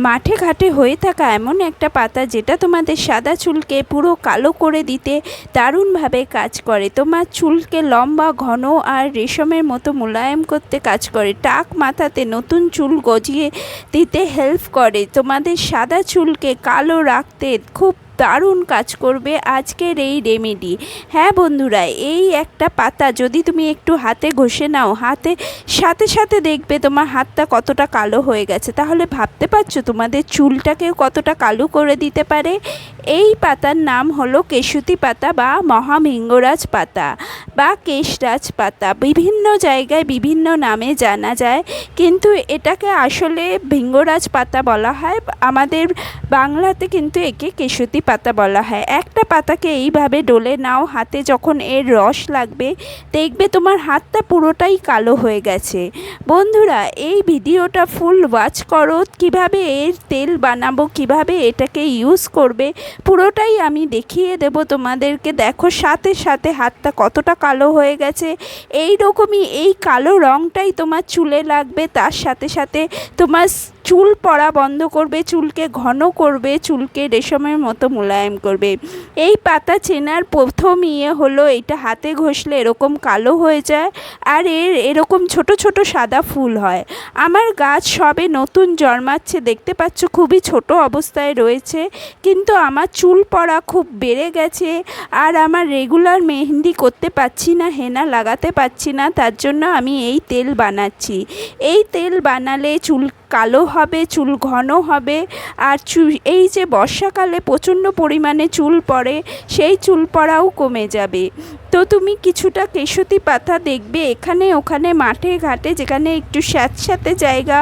মাঠে ঘাটে হয়ে থাকা এমন একটা পাতা যেটা তোমাদের সাদা চুলকে পুরো কালো করে দিতে দারুণভাবে কাজ করে। তোমার চুলকে লম্বা, ঘন আর রেশমের মতো মোলায়েম করতে কাজ করে। টাক মাথাতে নতুন চুল গজিয়ে দিতে হেল্প করে। তোমাদের সাদা চুলকে কালো রাখতে খুব দারুণ কাজ করবে আজকের এই রেমেডি। হ্যাঁ বন্ধুরা, এই একটা পাতা যদি তুমি একটু হাতে ঘষে নাও, হাতে সাথে সাথে দেখবে তোমার হাতটা কতটা কালো হয়ে গেছে। তাহলে ভাবতে পারছো তোমাদের চুলটাকেও কতটা কালো করে দিতে পারে। এই পাতার নাম হলো কেশুতি পাতা বা মহাভিঙ্গরাজ পাতা বা কেশরাজ পাতা। বিভিন্ন জায়গায় বিভিন্ন নামে জানা যায়, কিন্তু এটাকে আসলে ভিঙ্গরাজ পাতা বলা হয়। আমাদের বাংলাতে কিন্তু একে কেশুতি পাতা বলা হয়। একটা পাতাকে এইভাবে ডলে নাও হাতে, যখন এর রস লাগবে দেখবে তোমার হাতটা পুরোটাই কালো হয়ে গেছে। বন্ধুরা, এই ভিডিওটা ফুল ওয়াচ করো। কিভাবে এর তেল বানাবো, কিভাবে এটাকে ইউজ করবে পুরোটাই আমি দেখিয়ে দেব তোমাদেরকে। দেখো সাথে সাথে হাতটা কতটা কালো হয়ে গেছে। এই রকমই এই কালো রঙটাই তোমার চুলে লাগবে। তার সাথে সাথে তোমার চুল পড়া বন্ধ করবে, চুলকে ঘন করবে, চুলকে রেশমের মতো মোলায়েম করবে। এই পাতা চেনার প্রথম হলো এটা হাতে ঘষলে এরকম কালো হয়ে যায় আর এরকম ছোট ছোট সাদা ফুল হয়। আমার গাছ সবে নতুন জন্মাচ্ছে, দেখতে পাচ্ছ খুবই ছোট অবস্থায় রয়েছে, কিন্তু আমার চুল পড়া খুব বেড়ে গেছে আর আমার রেগুলার মেহেন্দি করতে পারছি না, হেনা লাগাতে পারছি না। তার জন্য আমি এই তেল বানাচ্ছি। এই তেল বানালে চুল কালো হবে, চুল ঘন হবে আর এই যে বর্ষাকালে প্রচণ্ড পরিমাণে চুল পড়ে, সেই চুল পড়াও কমে যাবে। তো তুমি কিছুটা কেশুতি পাতা দেখবে এখানে ওখানে মাঠে ঘাটে, যেখানে একটু স্যাঁতস্যাঁতে জায়গা,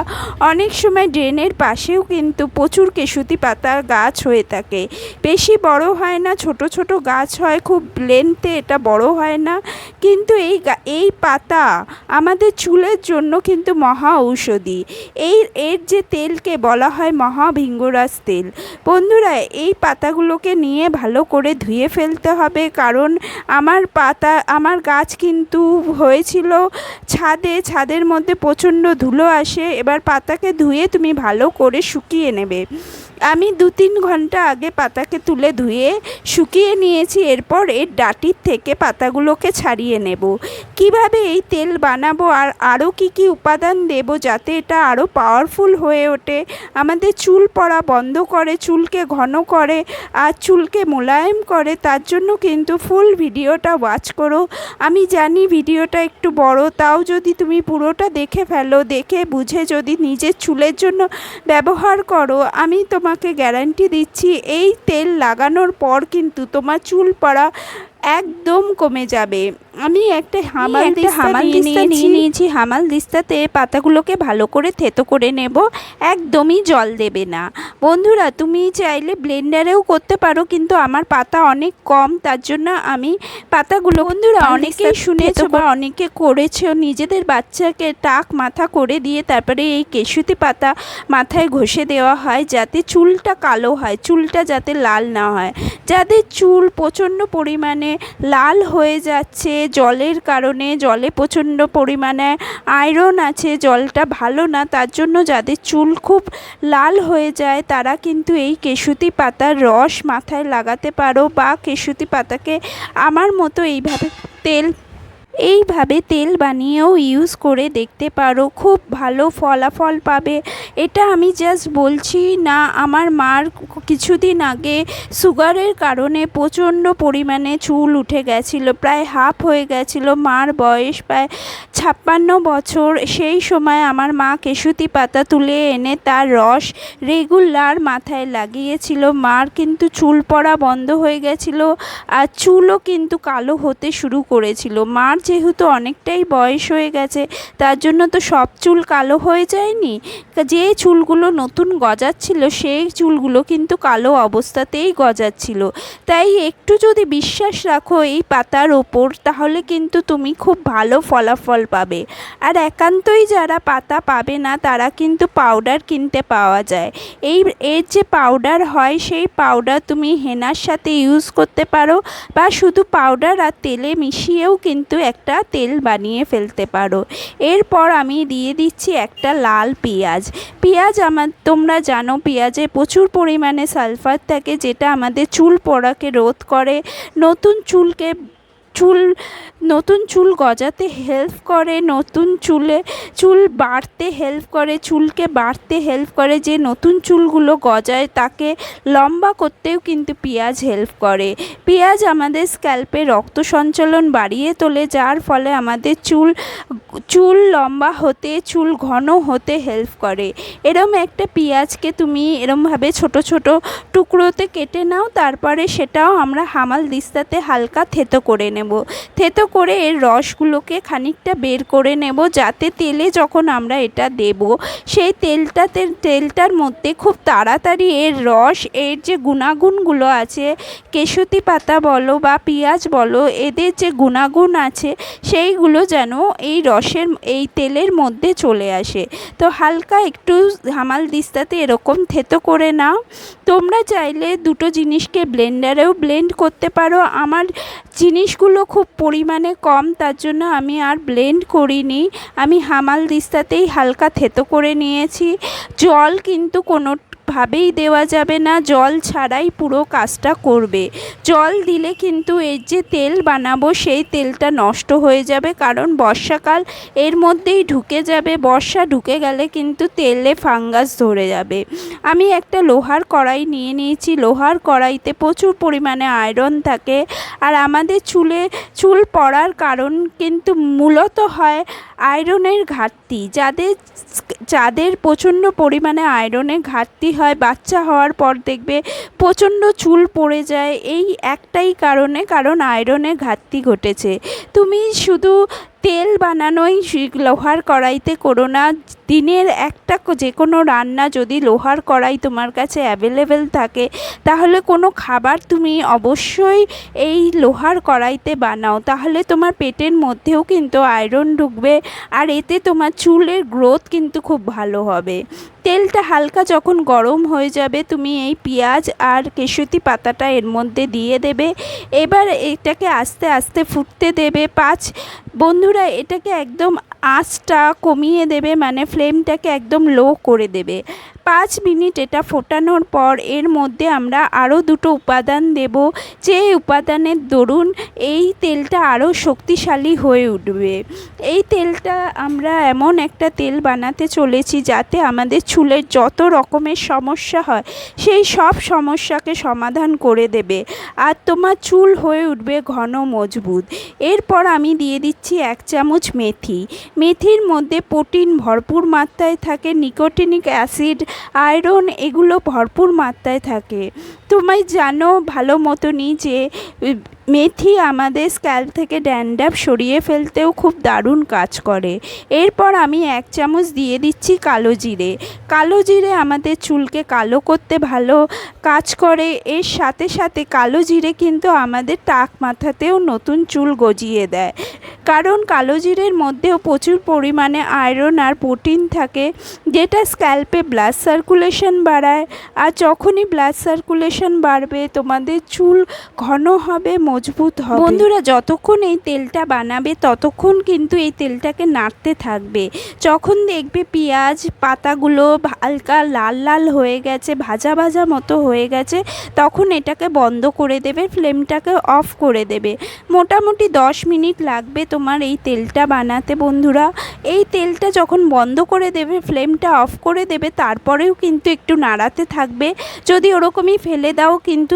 অনেক সময় ড্রেনের পাশেও কিন্তু প্রচুর কেশুতি পাতা গাছ হয়ে থাকে। বেশি বড় হয় না, ছোট ছোট গাছ হয়, খুব লেন্থে, এটা বড় হয় না। কিন্তু এই পাতা আমাদের চুলের জন্য কিন্তু মহা ঔষধি। এর যে তেলকে বলা হয় মহাভিঙ্গরাজ তেল। বন্ধুরা, এই পাতাগুলোকে নিয়ে ভালো করে ধুয়ে ফেলতে হবে, কারণ আমার গাছ কিন্তু হয়েছিল ছাদের মধ্যে প্রচণ্ড ধুলো আসে। এবার পাতাকে ধুয়ে তুমি ভালো করে শুকিয়ে নেবে। আমি 2-3 ঘন্টা আগে পাতাকে তুলে ধুয়ে শুকিয়ে নিয়েছি। এরপর এর ডাঁটির থেকে পাতাগুলোকে ছাড়িয়ে নেব। কিভাবে এই তেল বানাবো আর আরও কী উপাদান দেব যাতে এটা আরও পাওয়ারফুল হয়ে ওঠে, আমাদের চুল পড়া বন্ধ করে, চুলকে ঘন করে আর চুলকে মোলায়েম করে, তার জন্য কিন্তু ফুল ভিডিওটা ওয়াচ করো। আমি জানি ভিডিওটা একটু বড়, তাও যদি তুমি পুরোটা দেখে ফেলো, দেখে বুঝে যদি নিজের চুলের জন্য ব্যবহার করো, আমি তোমাকে গ্যারান্টি দিচ্ছি এই তেল লাগানোর পর কিন্তু তোমার চুল পড়া একদম কমে যাবে। আমি একটা হামাল দিস্তা নিয়ে নিয়েছি। হামাল দিস্তাতে পাতাগুলোকে ভালো করে থেতো করে নেব, একদমই জল দেবে না। বন্ধুরা, তুমি চাইলে ব্লেন্ডারেও করতে পারো, কিন্তু আমার পাতা অনেক কম, তার জন্য আমি পাতাগুলো, বন্ধুরা অনেকেই শুনেছো বা অনেকে করেছো, নিজেদের বাচ্চাকে টাক মাথা করে দিয়ে তারপরে এই কেশুতি পাতা মাথায় ঘষে দেওয়া হয় যাতে চুলটা কালো হয়, চুলটা যাতে লাল না হয়। যাদের চুল প্রচণ্ড পরিমাণে লাল হয়ে যাচ্ছে জলের কারণে, জলে প্রচণ্ড পরিমাণে আয়রন আছে, জলটা ভালো না, তার জন্য যাদের চুল খুব লাল হয়ে যায় তারা কিন্তু এই কেশুতি পাতার রস মাথায় লাগাতে পারো, বা কেশুতি পাতাকে আমার মতো এইভাবে তেল বানিয়েও ইউজ করে দেখতে পারো, খুব ভালো ফলাফল পাবে। এটা আমি জাস্ট বলছি না, আমার মার কিছুদিন আগে সুগারের কারণে প্রচণ্ড পরিমাণে চুল উঠে গেছিলো, প্রায় হাফ হয়ে গেছিলো। মার বয়স প্রায় 56 বছর। সেই সময় আমার মা কেশুতি পাতা তুলে এনে তার রস রেগুলার মাথায় লাগিয়েছিল। মার কিন্তু চুল পড়া বন্ধ হয়ে গেছিলো আর চুলও কিন্তু কালো হতে শুরু করেছিল। মার যেহেতু অনেকটাই বয়স হয়ে গেছে, তার জন্য তো সব চুল কালো হয়ে যায়নি, যে চুলগুলো নতুন গজাচ্ছিল সেই চুলগুলো কিন্তু কালো অবস্থাতেই গজাচ্ছিল। তাই একটু যদি বিশ্বাস রাখো এই পাতার ওপর, তাহলে কিন্তু তুমি খুব ভালো ফলাফল পাবে। আর একান্তই যারা পাতা পাবে না তারা কিন্তু পাউডার কিনতে পাওয়া যায়। এর যে পাউডার হয় সেই পাউডার তুমি হেনার সাথে ইউজ করতে পারো, বা শুধু পাউডার আর তেলে মিশিয়েও কিন্তু একটা তেল বানিয়ে ফেলতে পারো। এরপর আমি দিয়ে দিচ্ছি একটা লাল পেঁয়াজ। তোমরা জানো পেঁয়াজে প্রচুর পরিমাণে সালফার থাকে, যেটা আমাদের চুল পড়াকে রোধ করে, নতুন চুল গজাতে হেল্প করে, চুল বাড়তে হেল্প করে, চুলকে বাড়তে হেল্প করে। যে নতুন চুলগুলো গজায় তাকে লম্বা করতেও কিন্তু পেঁয়াজ হেল্প করে। পেঁয়াজ আমাদের স্ক্যাল্পে রক্ত সঞ্চালন বাড়িয়ে তোলে, যার ফলে আমাদের চুল লম্বা হতে, চুল ঘন হতে হেল্প করে। এরম একটা পেঁয়াজকে তুমি এরমভাবে ছোট ছোট টুকরোতে কেটে নাও, তারপরে সেটাও আমরা হামাল দিস্তাতে হালকা থেতো করে নেব। থেতো করে এর রসগুলোকে খানিকটা বের করে নেব, যাতে তেলে যখন আমরা এটা দেব সেই তেলটার মধ্যে খুব তাড়াতাড়ি এর রস, এর যে গুণাগুণগুলো আছে, কেশতি পাতা বলো বা পেঁয়াজ বলো, এদের যে গুণাগুণ আছে সেইগুলো যেন এই তেলের মধ্যে চলে আসে। তো হালকা একটু হামাল দিস্তাতে এরকম থেতো করে নাও। তোমরা চাইলে দুটো জিনিসকে ব্লেন্ডারেও ব্লেন্ড করতে পারো। আমার জিনিসগুলো খুব পরিমাণে কম, তার জন্য আমি আর ব্লেন্ড করিনি, আমি হামাল দিস্তাতেই হালকা থেতো করে নিয়েছি। জল কিন্তু কোনোভাবেই দেওয়া যাবে না, জল ছাড়াই পুরো কাজটা করবে। জল দিলে কিন্তু এর যে তেল বানাবো সেই তেলটা নষ্ট হয়ে যাবে, কারণ বর্ষাকাল এর মধ্যেই ঢুকে যাবে। বর্ষা ঢুকে গেলে কিন্তু তেলে ফাঙ্গাস ধরে যাবে। আমি একটা লোহার কড়াই নিয়ে নিয়েছি। লোহার কড়াইতে প্রচুর পরিমাণে আয়রন থাকে, আর আমাদের চুল পড়ার কারণ কিন্তু মূলত হয় আয়রনের ঘাটতি। যাদের প্রচণ্ড পরিমাণে আয়রনের ঘাটতি হয়, বাচ্চা হওয়ার পর দেখবে প্রচণ্ড চুল পড়ে যায়, এই একটাই কারণ আয়রনের ঘাটতি ঘটেছে। তুমি শুধু তেল বানানোই লোহার কড়াইতে করো না, দিনের একটা যে কোনো রান্না যদি লোহার কড়াই তোমার কাছে অ্যাভেলেবেল থাকে, তাহলে কোনো খাবার তুমি অবশ্যই এই লোহার কড়াইতে বানাও, তাহলে তোমার পেটের মধ্যেও কিন্তু আয়রন ঢুকবে, আর এতে তোমার চুলের গ্রোথ কিন্তু খুব ভালো হবে। তেলটা হালকা যখন গরম হয়ে যাবে, তুমি এই পেঁয়াজ আর কেশতি পাতাটা এর মধ্যে দিয়ে দেবে। এবার এটাকে আস্তে আস্তে ফুটতে দেবে। বন্ধুরা, এটাকে একদম আঁচটা কমিয়ে দেবে, মানে ফ্লেমটাকে একদম লো করে দেবে। 5 মিনিট এটা ফোটানোর পর এর মধ্যে আমরা আরও দুটো উপাদান দেব, যে উপাদানের দরুন এই তেলটা আরও শক্তিশালী হয়ে উঠবে। এই তেলটা আমরা এমন একটা তেল বানাতে চলেছি যাতে আমাদের চুলের যত রকমের সমস্যা হয় সেই সব সমস্যাকে সমাধান করে দেবে, আর তোমার চুল হয়ে উঠবে ঘন মজবুত। এরপর আমি দিয়ে দিচ্ছি 1 চামচ মেথি। মেথির মধ্যে প্রোটিন ভরপুর মাত্রায় থাকে, নিকোটিনিক অ্যাসিড, আয়রন এগুলো ভরপুর মাত্রায় থাকে। তুমি জানো ভালো মতনই যে মেথি আমাদের স্ক্যাল্প থেকে ড্যান্ড্রাফ সরিয়ে ফেলতেও খুব দারুণ কাজ করে। এরপর আমি 1 চামচ দিয়ে দিচ্ছি কালো জিরে। কালো জিরে আমাদের চুলকে কালো করতে ভালো কাজ করে। এর সাথে সাথে কালো জিরে কিন্তু আমাদের টাক মাথাতেও নতুন চুল গজিয়ে দেয়, কারণ কালো জিরের মধ্যেও প্রচুর পরিমাণে আয়রন আর প্রোটিন থাকে, যেটা স্ক্যাল্পে ব্লাড সার্কুলেশন বাড়ায়। আর যখনই ব্লাড সার্কুলেশন বাড়বে তোমাদের চুল ঘন হবে, মজবুত হবে। বন্ধুরা, যতক্ষণ এই তেলটা বানাবে ততক্ষণ কিন্তু এই তেলটাকে নাড়তে থাকবে। যখন দেখবে পেঁয়াজ পাতাগুলো হালকা লাল লাল হয়ে গেছে, ভাজা ভাজা মতো হয়ে গেছে, তখন এটাকে বন্ধ করে দেবে, ফ্লেমটাকে অফ করে দেবে। মোটামুটি 10 মিনিট লাগবে তোমার এই তেলটা বানাতে। বন্ধুরা, এই তেলটা যখন বন্ধ করে দেবে, ফ্লেমটা অফ করে দেবে, তারপরেও কিন্তু একটু নাড়াতে থাকবে। যদি ওরকমই ফেলে দাও কিন্তু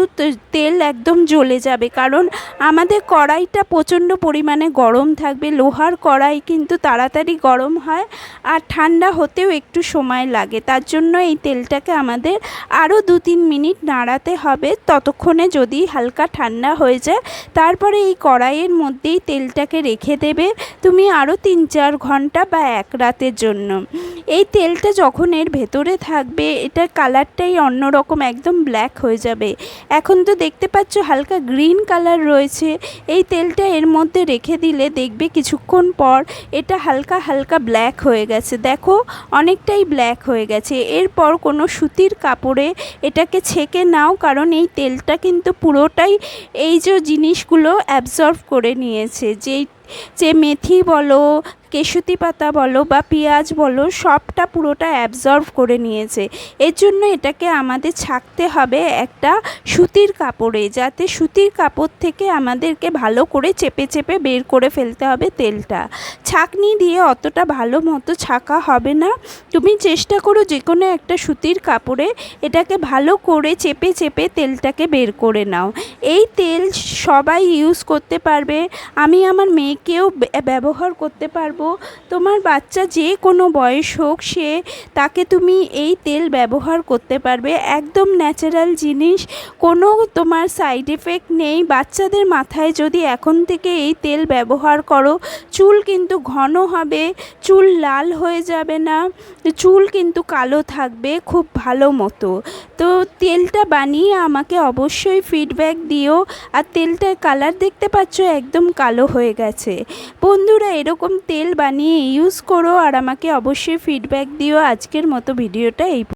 তেল একদম জ্বলে যাবে, কারণ আমাদের কড়াইটা প্রচণ্ড পরিমাণে গরম থাকবে। লোহার কড়াই কিন্তু তাড়াতাড়ি গরম হয় আর ঠান্ডা হতেও একটু সময় লাগে, তার জন্য এই তেলটাকে আমাদের আরও 2-3 মিনিট নাড়াতে হবে। ততক্ষণে যদি হালকা ঠান্ডা হয়ে যায়, তারপরে এই কড়াইয়ের মধ্যেই তেলটাকে রেখে দেবে তুমি আরও 3-4 ঘন্টা বা 1 রাতের জন্য। এই তেলটা যখন এর ভেতরে থাকবে, এটার কালারটাই অন্যরকম, একদম ব্ল্যাক হয়ে যাবে। এখন তো দেখতে পাচ্ছ হালকা গ্রিন কালার রয়েছে। এই তেলটা এর মধ্যে রেখে দিলে দেখবে কিছুক্ষণ পর এটা হালকা হালকা ব্ল্যাক হয়ে গেছে। দেখো, অনেকটাই ব্ল্যাক হয়ে গেছে। এরপর কোনো সুতির কাপড়ে এটাকে ছেঁকে নাও, কারণ এই তেলটা কিন্তু পুরোটাই এই যে জিনিসগুলো অ্যাবজর্ব করে নিয়েছে। যেই যে মেথি বলো, কেশুতি পাতা বলো বা পেঁয়াজ বলো, সবটা পুরোটা অ্যাবজর্ব করে নিয়েছে। এর জন্য এটাকে আমাদের ছাঁকতে হবে একটা সুতির কাপড়ে, যাতে সুতির কাপড় থেকে আমাদেরকে ভালো করে চেপে চেপে বের করে ফেলতে হবে তেলটা। ছাঁকনি দিয়ে অতটা ভালো মতো ছাঁকা হবে না। তুমি চেষ্টা করো যে কোনো একটা সুতির কাপড়ে এটাকে ভালো করে চেপে চেপে তেলটাকে বের করে নাও। এই তেল সবাই ইউজ করতে পারবে, আমি আমার মেয়েকেও ব্যবহার করতে পারবো। তোমার বাচ্চা যে কোনো বয়স হোক, তাকে তুমি এই তেল ব্যবহার করতে পারবে। একদম ন্যাচারাল জিনিস, কোনো তোমার সাইড এফেক্ট নেই। বাচ্চাদের মাথায় যদি এখন থেকে এই তেল ব্যবহার করো, চুল কিন্তু ঘন হবে, চুল লাল হয়ে যাবে না, চুল কিন্তু কালো থাকবে খুব ভালো মতো। তো তেলটা বানিয়ে আমাকে অবশ্যই ফিডব্যাক দিও। আর তেলটার কালার দেখতে পাচ্ছ একদম কালো হয়ে গেছে। বন্ধুরা, এরকম তেল বানিয়ে ইউজ করো আর আমাকে অবশ্যই ফিডব্যাক দিও। আজকের মতো ভিডিওটা এই